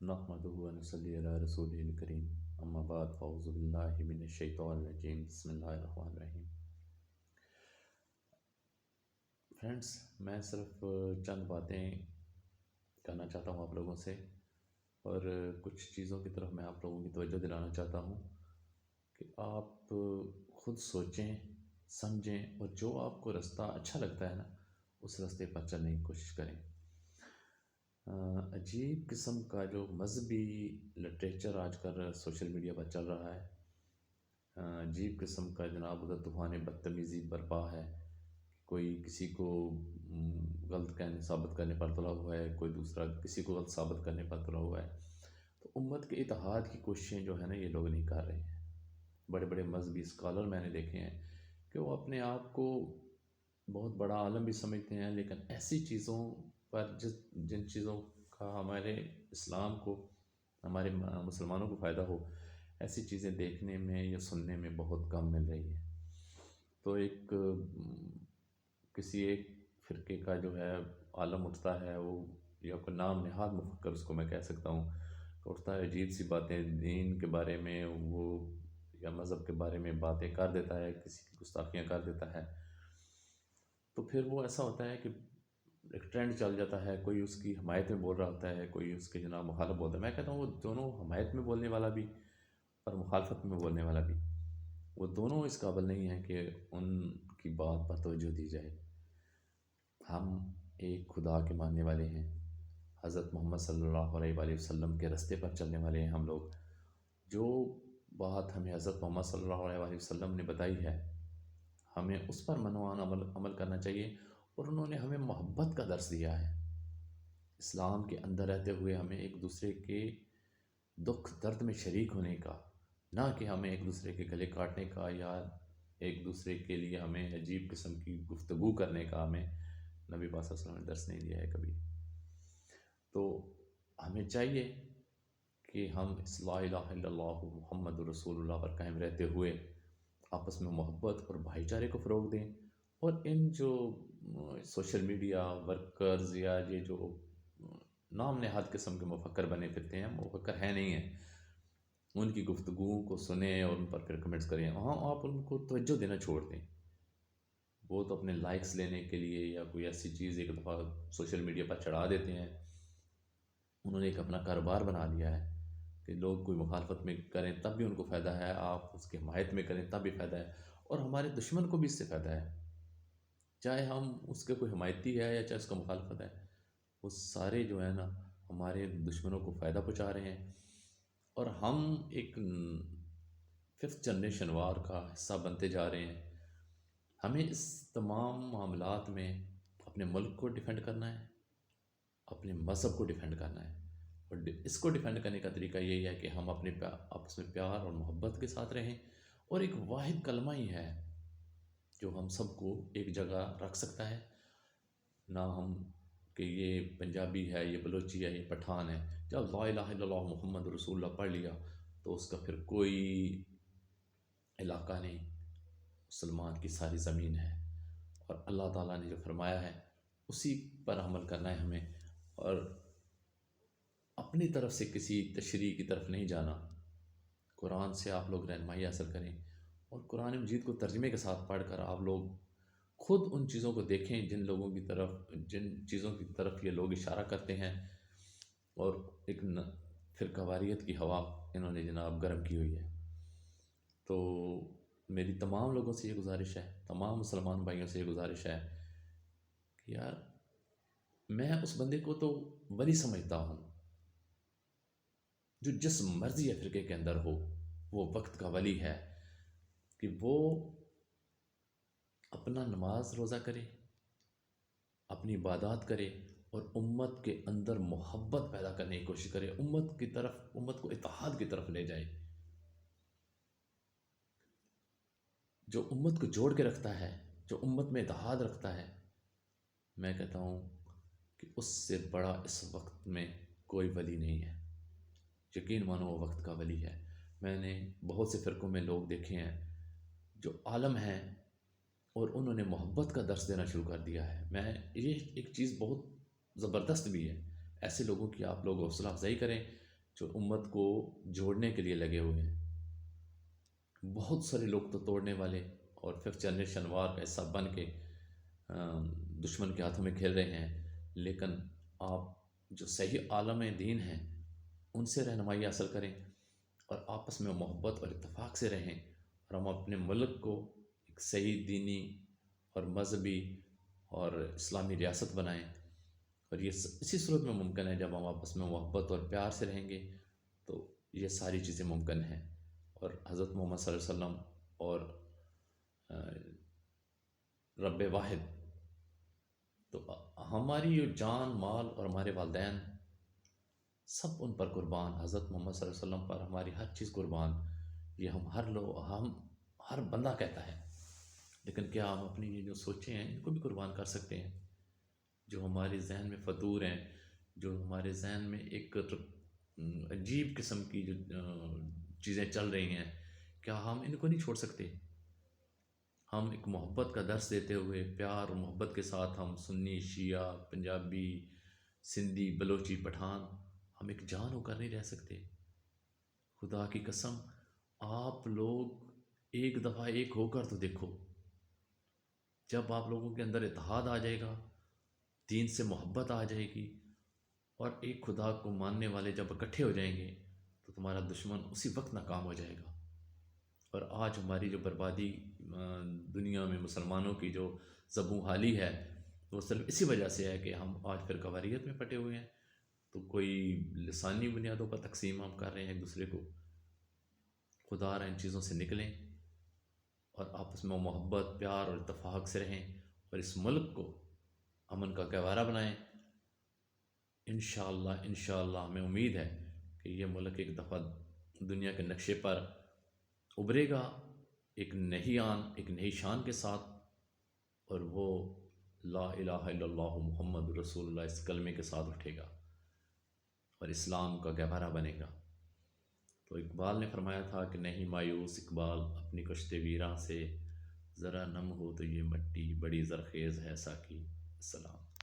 نحمده ونصلي على رسوله الكريم اما بعد فاعوذ بالله من الشیطان الرجیم بسم اللہ الرحمن الرحیم۔ فرینڈس، میں صرف چند باتیں کرنا چاہتا ہوں آپ لوگوں سے، اور کچھ چیزوں کی طرف میں آپ لوگوں کی توجہ دلانا چاہتا ہوں کہ آپ خود سوچیں، سمجھیں، اور جو آپ کو رستہ اچھا لگتا ہے نا، اس راستے پر چلنے کی کوشش کریں۔ عجیب قسم کا جو مذہبی لٹریچر آج کل سوشل میڈیا پر چل رہا ہے، عجیب قسم کا جناب ادھر طوفان بدتمیزی برپا ہے۔ کوئی کسی کو غلط ثابت کرنے پر تلا ہوا ہے، کوئی دوسرا کسی کو غلط ثابت کرنے پر تلا ہوا ہے۔ تو امت کے اتحاد کی کوششیں جو ہے نا، یہ لوگ نہیں کر رہے ہیں۔ بڑے بڑے مذہبی اسکالر میں نے دیکھے ہیں کہ وہ اپنے آپ کو بہت بڑا عالم بھی سمجھتے ہیں، لیکن ایسی چیزوں پر جن چیزوں کا ہمارے اسلام کو، ہمارے مسلمانوں کو فائدہ ہو، ایسی چیزیں دیکھنے میں یا سننے میں بہت کم مل رہی ہیں۔ تو کسی ایک فرقے کا جو ہے عالم اٹھتا ہے، وہ یا کوئی نام نہاد مفکر اس کو میں کہہ سکتا ہوں، اٹھتا ہے عجیب سی باتیں دین کے بارے میں، وہ یا مذہب کے بارے میں باتیں کر دیتا ہے، کسی کی گستاخیاں کر دیتا ہے، تو پھر وہ ایسا ہوتا ہے کہ ایک ٹرینڈ چل جاتا ہے، کوئی اس کی حمایت میں بول رہا ہوتا ہے، کوئی اس کے جناب مخالف بولتا ہے۔ میں کہتا ہوں وہ دونوں، حمایت میں بولنے والا بھی اور مخالفت میں بولنے والا بھی، وہ دونوں اس قابل نہیں ہیں کہ ان کی بات پر توجہ دی جائے۔ ہم ایک خدا کے ماننے والے ہیں، حضرت محمد صلی اللہ علیہ وآلہ وسلم کے رستے پر چلنے والے ہیں ہم لوگ۔ جو بات ہمیں حضرت محمد صلی اللہ علیہ وآلہ وسلم نے بتائی ہے، ہمیں اس پر منوان عمل کرنا چاہیے، اور انہوں نے ہمیں محبت کا درس دیا ہے۔ اسلام کے اندر رہتے ہوئے ہمیں ایک دوسرے کے دکھ درد میں شریک ہونے کا، نہ کہ ہمیں ایک دوسرے کے گلے کاٹنے کا یا ایک دوسرے کے لیے ہمیں عجیب قسم کی گفتگو کرنے کا ہمیں نبی پاک صلی اللہ علیہ وسلم نے درس نہیں دیا ہے کبھی۔ تو ہمیں چاہیے کہ ہم لا الہ الا اللہ محمد رسول اللہ پر قائم رہتے ہوئے آپس میں محبت اور بھائی چارے کو فروغ دیں، اور ان جو سوشل میڈیا ورکرز یا یہ جو نام نہاد قسم کے مفکر بنے پھرتے ہیں، مفکر ہیں نہیں ہیں، ان کی گفتگو کو سنیں اور ان پر پھر کمنٹس کریں، وہاں آپ ان کو توجہ دینا چھوڑ دیں۔ وہ تو اپنے لائکس لینے کے لیے یا کوئی ایسی چیز ایک دفعہ سوشل میڈیا پر چڑھا دیتے ہیں، انہوں نے ایک اپنا کاروبار بنا لیا ہے کہ لوگ کوئی مخالفت میں کریں تب بھی ان کو فائدہ ہے، آپ اس کی حمایت میں کریں تب بھی فائدہ ہے، اور ہمارے دشمن کو بھی اس سے فائدہ ہے، چاہے ہم اس کے کوئی حمایتی ہے یا چاہے اس کا مخالفت ہے، وہ سارے جو ہے نا ہمارے دشمنوں کو فائدہ پہنچا رہے ہیں، اور ہم ایک 5th جنریشن وار کا حصہ بنتے جا رہے ہیں۔ ہمیں اس تمام معاملات میں اپنے ملک کو ڈیفینڈ کرنا ہے، اپنے مذہب کو ڈیفینڈ کرنا ہے، اور اس کو ڈیفینڈ کرنے کا طریقہ یہی ہے کہ ہم اپنے آپس میں پیار اور محبت کے ساتھ رہیں، اور ایک واحد کلمہ ہی ہے جو ہم سب کو ایک جگہ رکھ سکتا ہے، نہ ہم کہ یہ پنجابی ہے، یہ بلوچی ہے، یہ پٹھان ہے۔ جب لا الہ الا اللہ محمد رسول اللہ پڑھ لیا تو اس کا پھر کوئی علاقہ نہیں، مسلمان کی ساری زمین ہے، اور اللہ تعالیٰ نے جو فرمایا ہے اسی پر عمل کرنا ہے ہمیں، اور اپنی طرف سے کسی تشریح کی طرف نہیں جانا۔ قرآن سے آپ لوگ رہنمائی حاصل کریں، اور قرآن مجید کو ترجمے کے ساتھ پڑھ کر آپ لوگ خود ان چیزوں کو دیکھیں جن چیزوں کی طرف یہ لوگ اشارہ کرتے ہیں، اور ایک فرقہ واریت کی ہوا انہوں نے جناب گرم کی ہوئی ہے۔ تو میری تمام لوگوں سے یہ گزارش ہے، تمام مسلمان بھائیوں سے یہ گزارش ہے کہ یار، میں اس بندے کو تو ولی سمجھتا ہوں جو جس مرضی یا فرقے کے اندر ہو، وہ وقت کا ولی ہے، کہ وہ اپنا نماز روزہ کرے، اپنی عبادات کرے، اور امت کے اندر محبت پیدا کرنے کی کوشش کرے، امت کو اتحاد کی طرف لے جائے۔ جو امت کو جوڑ کے رکھتا ہے، جو امت میں اتحاد رکھتا ہے، میں کہتا ہوں کہ اس سے بڑا اس وقت میں کوئی ولی نہیں ہے۔ یقین مانو وہ وقت کا ولی ہے۔ میں نے بہت سے فرقوں میں لوگ دیکھے ہیں جو عالم ہیں، اور انہوں نے محبت کا درس دینا شروع کر دیا ہے۔ یہ ایک چیز بہت زبردست بھی ہے، ایسے لوگوں کی آپ لوگ حوصلہ افزائی کریں جو امت کو جوڑنے کے لیے لگے ہوئے ہیں۔ بہت سارے لوگ تو توڑنے والے اور ففتھ جنریشن وار کا حصہ بن کے دشمن کے ہاتھوں میں کھیل رہے ہیں، لیکن آپ جو صحیح عالم دین ہیں ان سے رہنمائی حاصل کریں اور آپس میں محبت اور اتفاق سے رہیں، اور ہم اپنے ملک کو ایک صحیح دینی اور مذہبی اور اسلامی ریاست بنائیں۔ اور یہ اسی صورت میں ممکن ہے جب ہم آپس میں محبت اور پیار سے رہیں گے، تو یہ ساری چیزیں ممکن ہیں۔ اور حضرت محمد صلی اللہ علیہ وسلم اور آ، رب واحد، تو ہماری جو جان مال اور ہمارے والدین سب ان پر قربان، حضرت محمد صلی اللہ علیہ وسلم پر ہماری ہر چیز قربان، یہ ہم ہر بندہ کہتا ہے۔ لیکن کیا ہم اپنی یہ جو سوچیں ہیں ان کو بھی قربان کر سکتے ہیں؟ جو ہمارے ذہن میں فطور ہیں، جو ہمارے ذہن میں ایک عجیب قسم کی جو چیزیں چل رہی ہیں، کیا ہم ان کو نہیں چھوڑ سکتے؟ ہم ایک محبت کا درس دیتے ہوئے پیار اور محبت کے ساتھ ہم سنی شیعہ پنجابی سندھی بلوچی پٹھان ہم ایک جان ہو کر نہیں رہ سکتے؟ خدا کی قسم، آپ لوگ ایک دفعہ ایک ہو کر تو دیکھو، جب آپ لوگوں کے اندر اتحاد آ جائے گا، دین سے محبت آ جائے گی، اور ایک خدا کو ماننے والے جب اکٹھے ہو جائیں گے، تو تمہارا دشمن اسی وقت ناکام ہو جائے گا۔ اور آج ہماری جو بربادی دنیا میں مسلمانوں کی جو زبوں حالی ہے، وہ صرف اسی وجہ سے ہے کہ ہم آج پھر قواریت میں پٹے ہوئے ہیں، تو کوئی لسانی بنیادوں پر تقسیم ہم کر رہے ہیں ایک دوسرے کو۔ خدا را ان چیزوں سے نکلیں اور آپس میں محبت پیار اور اتفاق سے رہیں، اور اس ملک کو امن کا گہوارہ بنائیں۔ انشاءاللہ ہمیں امید ہے کہ یہ ملک ایک دفعہ دنیا کے نقشے پر ابھرے گا، ایک نئی شان کے ساتھ، اور وہ لا الہ الا اللہ محمد رسول اللہ اس کلمے کے ساتھ اٹھے گا اور اسلام کا گہوارہ بنے گا۔ تو اقبال نے فرمایا تھا کہ نہیں مایوس اقبال اپنی کشتے ویراں سے، ذرا نم ہو تو یہ مٹی بڑی زرخیز ہے ساقی۔ السلام۔